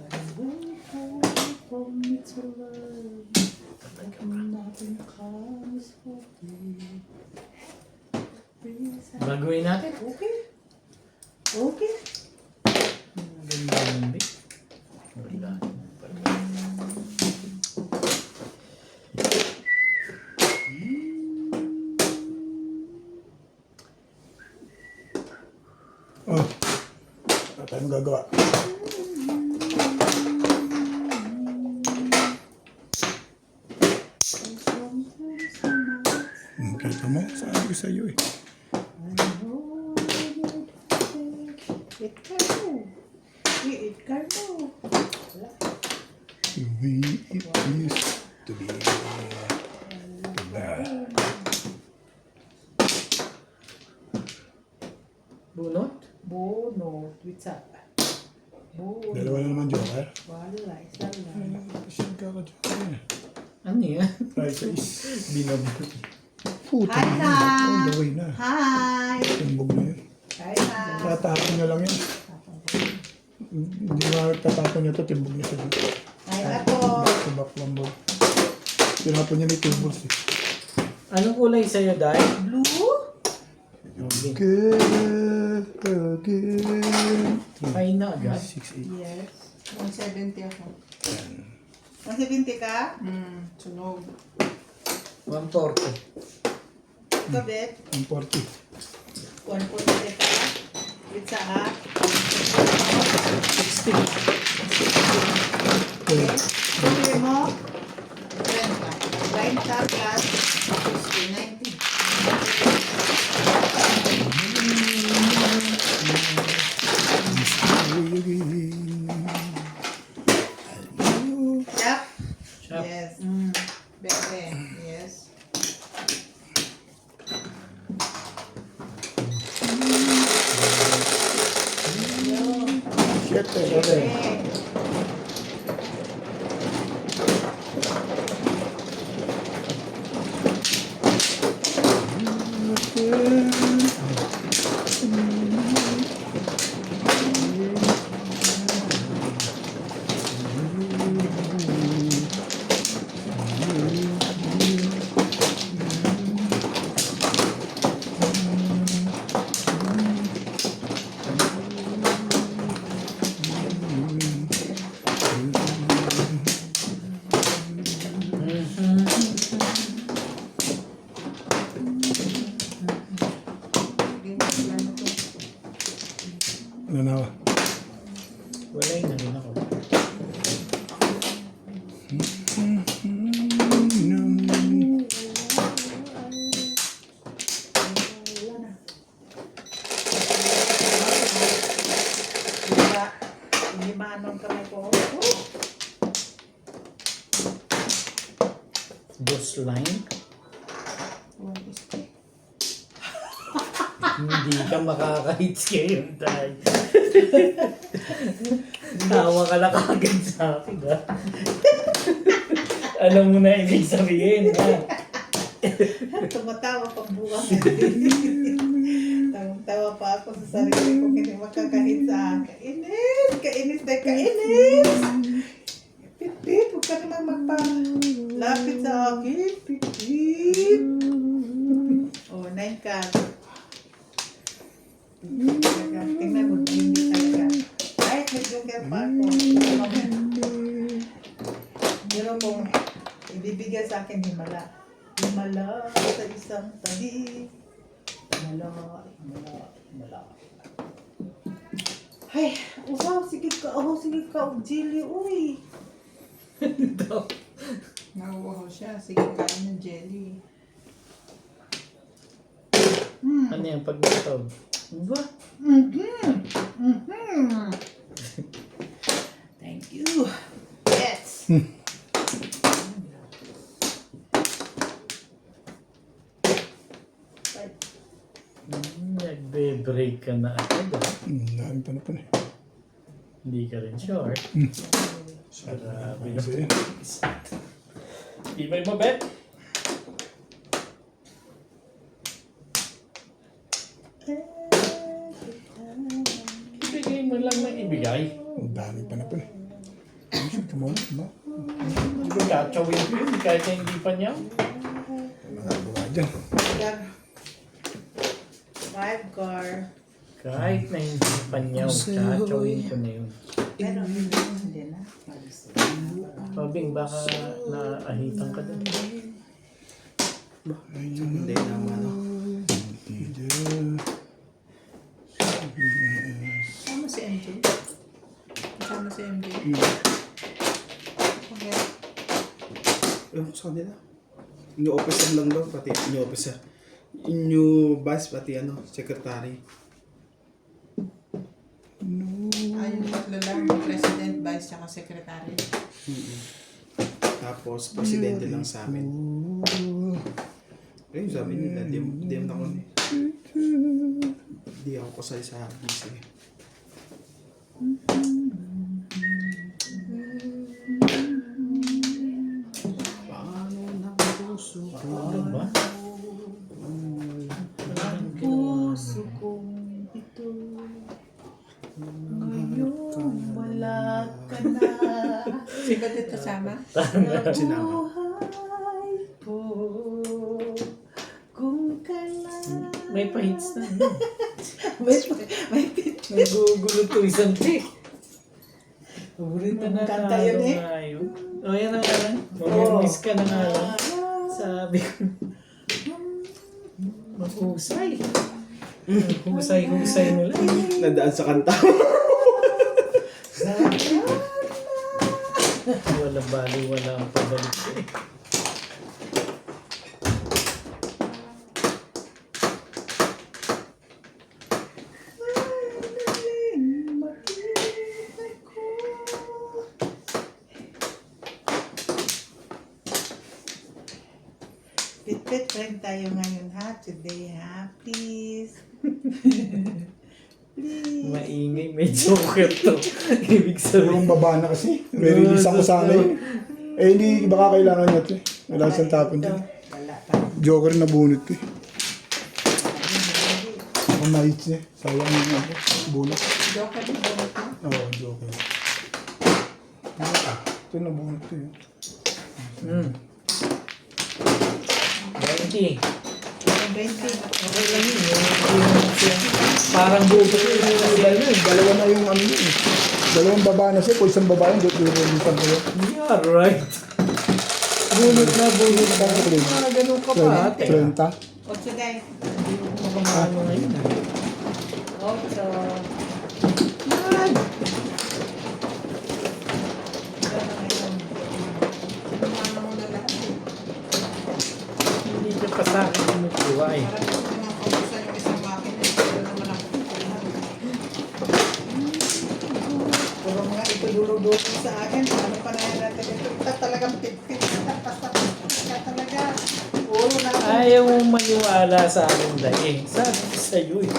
I wait for me to love you, but nothing comes for free. Baguhin natin. Okay. Okay. Ang ganda ng bit. Wala. Oh. Wala tayong gagawa. Kita mo? Sabi ko sa'yo eh. It can move. It can move. way it used to be. Bunot? Bunot. What's up? Bunot. Dalawa na naman, Joker. Wala. Isa lang. Pasig ka ka, Joker. Ano yan? Rice is Binabot. puta. Hi, na. Sam. All the way na. Hi! Tumbog na yun. Hi, hi! Tatapon niya lang yan. Hindi na tatapon niya ito, timbog niya siya dito. Hi, ako! Subak lang ba? Tinapon niya ni Timbos eh. Anong kulay sa'yo, Day? Blue? Again, again. Ay na agad. 6, 8. Yes. 170 ako. 170 ka? Sunog. 140. Kabit? 140. 140 ka? With sa ha? 60. Okay. Sabi mo? 30. 90 plus 60, 90. Chap? Chop. Yes. Bebe. Yes. Okay. Ano na ba? Wala na rin ako. Diba? Hindi manong kamay ko. Boss line? Hindi ka makaka-hits ngayon, Day. Tawa ka lang agad sa akin, ha? Alam mo na ibig sabihin, ha? Tumatawa pag bukas. Tawa pa ako sa sarili ko hindi makakahit sa akin. Kainis! Kainis na kainis! Pipit! Huwag ka naman magpalapit sa akin. Pipit! Oh, 9 ka. Tingnan mo, hindi talaga. Kahit may joker pa ako. Pero kung ibibigay sa akin, himala. Himala sa isang tabi. Himala, himala, himala. Ay, usaw, sige ka, jelly, uy. Nauuhaw siya. Sige, kain ng jelly. Ano yan, pag natawag? Ano ba? Thank you. Yes. Nagbe-break ka na agad, ha? Dami pa na pa na. Hindi ka rin sure. Grabe. Kasi, Ibay mo, Bet? Ibigay mo lang na ibigay. dami pa na pa na. Come on, ba? Hindi ko kakawin ko yun kahit na hindi pa niya. Nagagawa dyan. Five car. Kahit na hindi pa niya, kakawin ko na yun. Pero hindi na. Pabing, baka naahitan ka din. Hindi naman, ano. Kasama si MJ. Kasama si MJ. Okay. Ewan ko sa kanila. New officer lang daw, pati new officer. New vice, pati ano, secretary. Ayun, tatlo lang. President vice tsaka secretary. Tapos, presidente lang sa amin. Ayun, sabi nila, di ako Di ako kasali sa BC. Paano na puso ko? Ano ba? Puso kong ito, ngayon wala ka na. Si ba dito kasama? Sinama. Buhay po, kung kailan. May pa-hits na. May pit. Nagugulo to isang tik. Paborito na Kanta yun eh. ngayon. O yan ang alam. Mag-miss ka na nga lang. Sabi ko. Mahusay. Husay nila. Nandaan sa kanta. Wala bali, wala ang pabalik ko eh. Pit-pit friend tayo ngayon ha. Today ha. Please. Please. Maingay, may joker to. Ibig sabihin. Yung baba na kasi. Re-release ako sana yun. Eh, hindi baka kailangan niya ito eh. Wala siyang tapon dyan. Wala pa. Joker na bunot eh. Ako na-hits niya. Sayang yung bunot. Joker din ba ito? Oo, Joker. Ito na bunot to yun. 20. 20. Okay lang yun. Parang buto yun. Dalawa na yung ano yun eh. Dalawang baba na siya. Kung isang baba yun, re-release ko yun. Yeah, right. Bunot na. Ah, ganun ka pa ate. 30. Otso guys. Ano ngayon? Otso. Ano mo na lahat eh. Hindi ka pa sa akin kumukuha eh. Parang gusto naman kaubusan yung isang makina. Pero naman ako kukuhan. Puro mga ito dulo-dulo sa akin. Ano pa na yan natin ito? Ito talagang pit-pit. Basta talaga. Puro na ako. Ayaw mong maniwala sa akin dahil. Sabi ko sa'yo eh.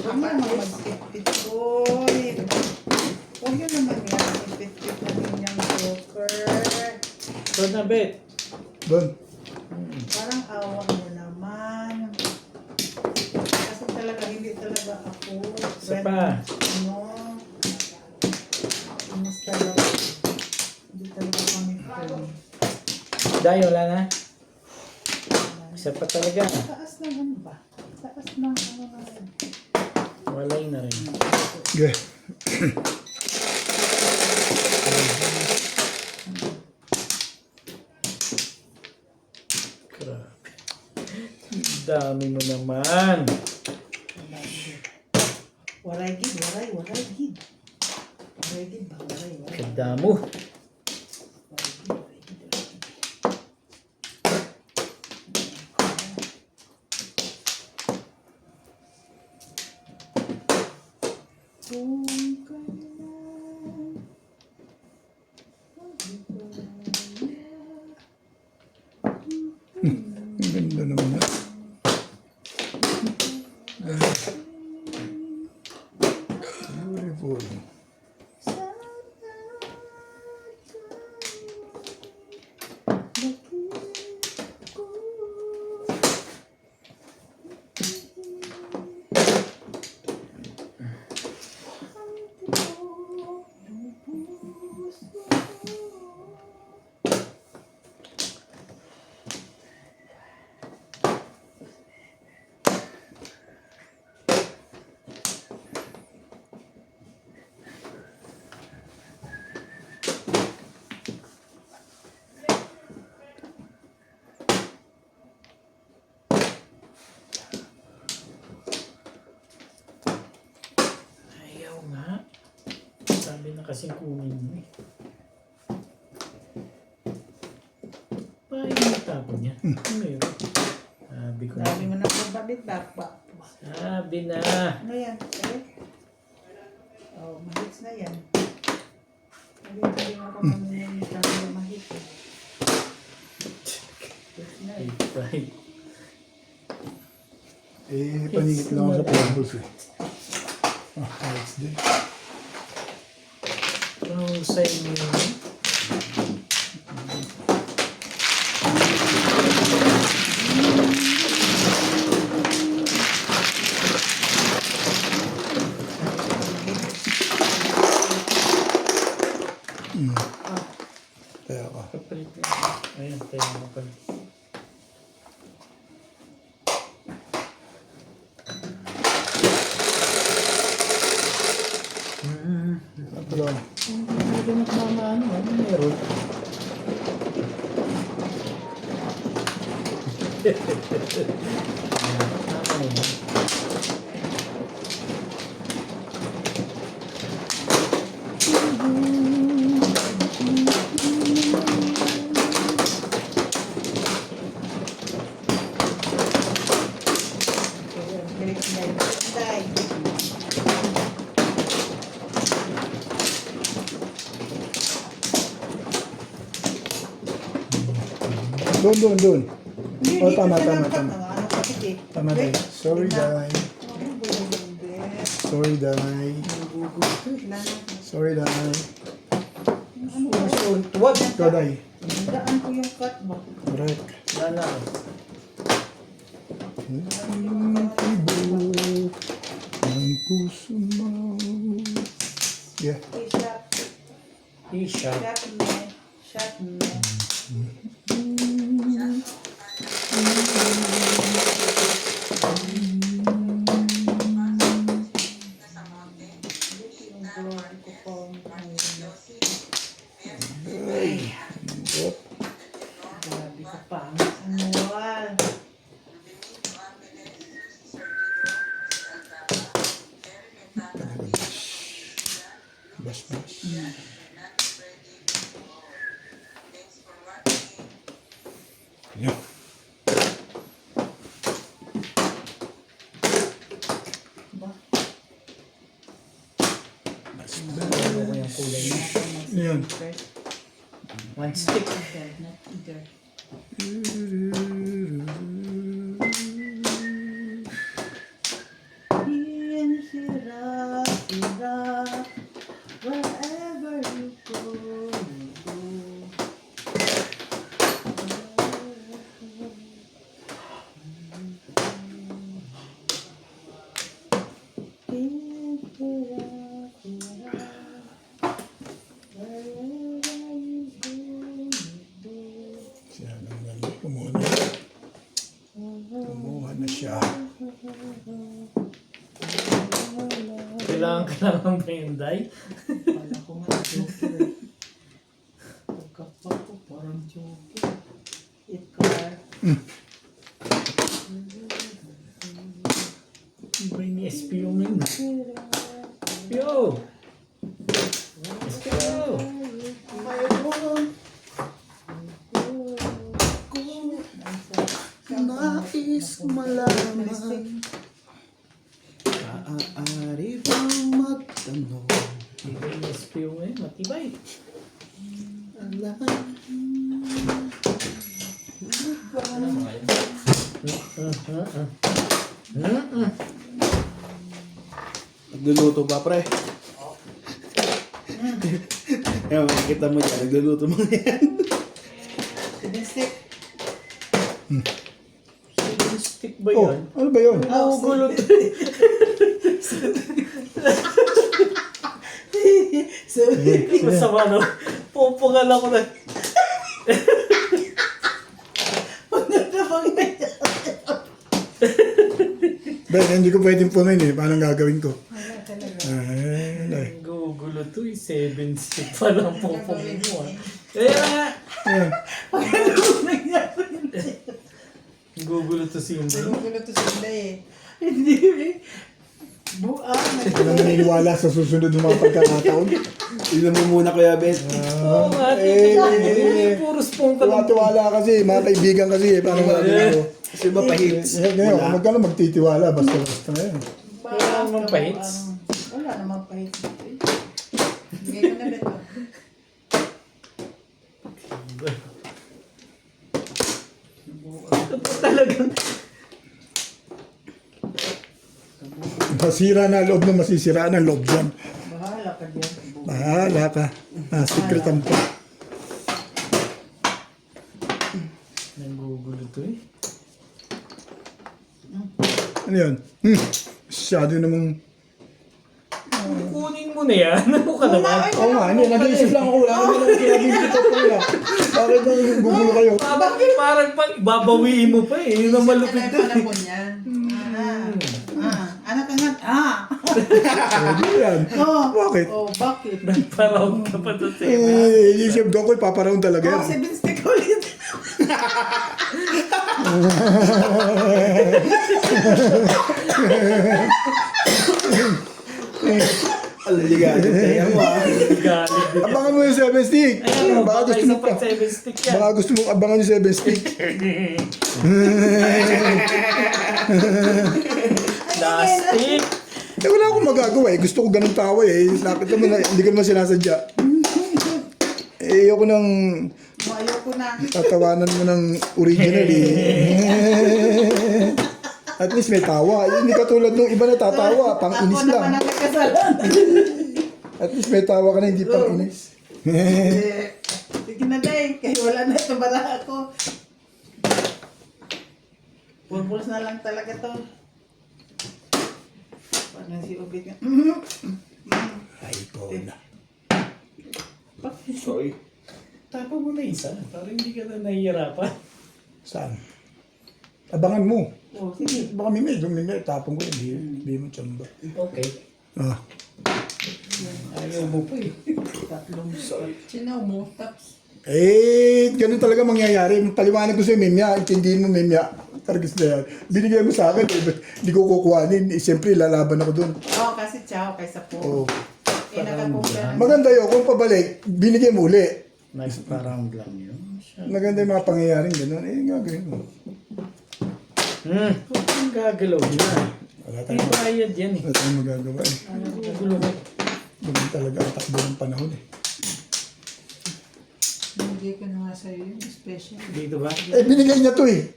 Huwag mo naman mag-pit-pit. Uy. Huwag yun naman yan. Pit-pit na din yung joker. So na bet. Doon. Parang awa mo naman. Kasi talaga, hindi talaga ako. Isa pa. Ano? Inis talaga. Hindi talaga kami friend. Dahil wala na. Isa pa talaga. Taas ng ano ba? Taas ng ano na rin. Walay na rin. Okay. Grabe. Dami mo naman. Waray gid, waray gid. Waray gid ba? Waray. Kadamo. Kung kailan Ang ganda naman yan. Beautiful. Ayaw nga. Sabi na kasing kunin mo eh. Paano yung tapo niya? Ano yun? Sabi ko Sabi mo na. na pababit ba? Sabi na. Ano yan? Eh? Oh, mahits na yan. Hindi mo ka man yung sabi mahit. Right. Paningit lang ako sa pebbles eh. Ayos din. Anong sa inyo yun? Kaya ka. Kapalit na. Ayun, kaya mo pala. Ito lang. Hindi na kumamaan. Ano meron? Doon. Oh, tama. Ano kasi eh. Tama tayo. Sorry, Day. Sorry, Day. Sorry, Day. What? Ikaw, Day. Daan ko yung cut mo. Correct. Lala. Ibo ng puso mo. Yeah. Isha. Shot me. Grabe ka pa. Anual. Bas. Yeah. Ano ko yung kulay niya? Yan. One stick. Not eager. Wherever you go, you go. Siya lang galing. Kumuha na siya. Kailangan ba yung day? Wala ko nga joker. Pagkapak ko, parang joker. Ikar. Iba yung SPO mo yun. Yo! SPO! Nais malaman. Maaari bang magtanong? Iba yung SPO mo yun. Matibay. Alam. Nagluluto ba, pre? Ewan, makikita mo dyan. Nagluluto mo yan. Sinisik. Stick ba Oh, yun? ano ba yun? Oo, gulot. Masama no? Pupungal ako na. Ben, hindi ko pwedeng punin eh. Paano gagawin ko? Ay. Gugulo to eh. 7 stick pa lang pupungal mo ah. Kaya Ayan. gugulo to si Inday. Gugulo to sila eh. Hindi eh. Buang. Hindi ko na naniniwala sa susunod ng mga pagkakataon. Tignan mo muna, Kuya Ben. Oo nga, puro spoon ka lang. Tuwatiwala kasi, mga kaibigan kasi eh. Paano gagawin ko? Kasi ba pa-hits? Ngayon, huwag ka na magtitiwala. Basta na yan. Wala namang pahits. Wala namang pahits. Bigay ko na beto. Talagang Masira na loob na masisiraan ang loob yan. Bahala ka dyan. Bahala ka. Secretan po. nagugulo to eh. Ano yan? Masyado namang... Kunin mo na yan. Ano ka naman? Oo nga, hindi. Nag-iisip lang ako. Wala naman ako sinabing dito po yan. Bakit nang gugulo kayo? Parang pag babawiin mo pa eh. Yun ang malupit Ano yung doon eh. panahon niyan? Anak ka nga. Pwede yan. Bakit? Oh, bakit? Nagpa-round ka pa doon sa Isip doon ko, ipaparoon talaga yan. 7 stick ulit. Aliligado tayo mo ah. galit. Abangan mo yung 7 stick. Ayan o, Baka baka gusto isa mo pa. pag 7 stick yan. Baka gusto mong abangan yung 7 stick. Plastic. Eh wala akong magagawa eh. Gusto ko ganun tawa eh. Lapit naman na, hindi ko naman sinasadya. Eh ayoko nang Ayoko na. tatawanan mo ng original eh. At least may tawa. Hindi katulad nung iba na tatawa. Pang inis Ako naman lang. ang nagkasalanan. At least may tawa ka na hindi pang inis. Sige na day. Kaya wala na ito. Bara ako. Pulpuls na lang talaga to. Parang si Ubit nga. Ay, ko na. Sorry. Tapa mo na isa. Parang hindi ka na nahihirapan. Saan? Abangan mo. Oh, sige. Baka may tapong ko yun. Hindi mo tsamba. Okay. Ah. Ayaw mo pa eh. Sino mo? Taps. Eh, ganun talaga mangyayari. Paliwanag ko sa'yo, Memya. Intindihin mo, Memya. Targis na yan. Binigay mo sa akin. Hindi ko kukuhanin. Eh, siyempre, lalaban ako dun. Oh, kasi chow kaysa po. Oh. Eh, nakakumpla na. Maganda yun. Kung pabalik, binigay mo uli. Nice pa-round lang yun. Maganda yung mga pangyayaring ganun. Eh, gagawin mo. Huwag kang gagalaw na. Wala May tayong, bayad yan eh. wala tayong magagawa eh. Nagugulo ka. Ganun talaga ang takbo ng panahon eh. Hindi ko na nga sa'yo yung special. Dito ba? Eh, binigay niya to eh.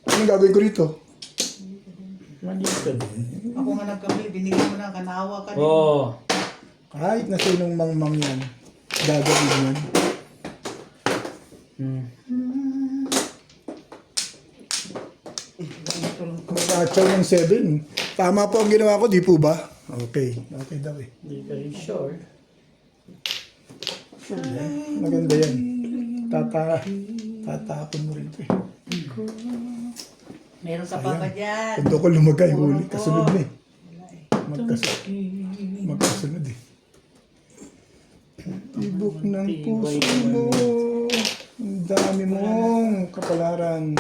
Anong gagawin ko rito? Maliit ka din. Ako nga nagkabili. Binigyan mo na. Kanawa ka din. Oo. Kahit na sinong mangmang yan, gagawin yan. Magkatsaw ng 7. Tama po ang ginawa ko, di po ba? Okay. Okay daw eh. Hindi ka rin sure. Maganda yan. Tatapon mo rin ito eh. Meron sa papa dyan. Kung ko lumagay, huli. Puro po. Kasunod na eh. Wala eh. Magkasunod eh. Tibok ng puso mo. Ang dami mong kapalaran.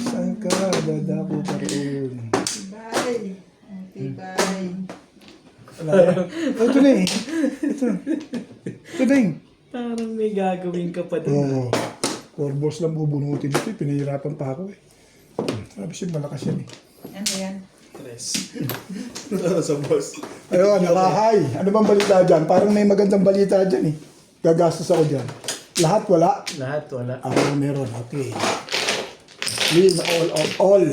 Saan ka dadako pa roon? Tibay. Ang tibay. Wala yan. Ito na eh. Ito na eh. Parang may gagawin ka pa din. Oo. Corbos lang bubunutin ito eh. Pinahirapan pa ako eh. Sabi siya malakas yan eh. Ano yan? Sa boss. Ayun, nakahay. Ano bang balita dyan? Parang may magandang balita dyan eh. Gagastos ako dyan. Lahat wala. Lahat wala. Ako meron. Okay. Win all of all.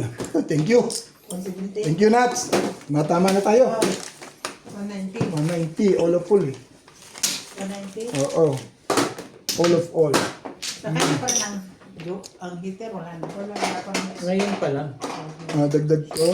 Thank you. 170. Thank you, Nats. Matama na tayo. 190. 190. All of all eh. 190. Oo. All of all. Sa kanya pa lang. Ang heater, wala na. Wala na pang Ngayon pa lang. Dagdag ko.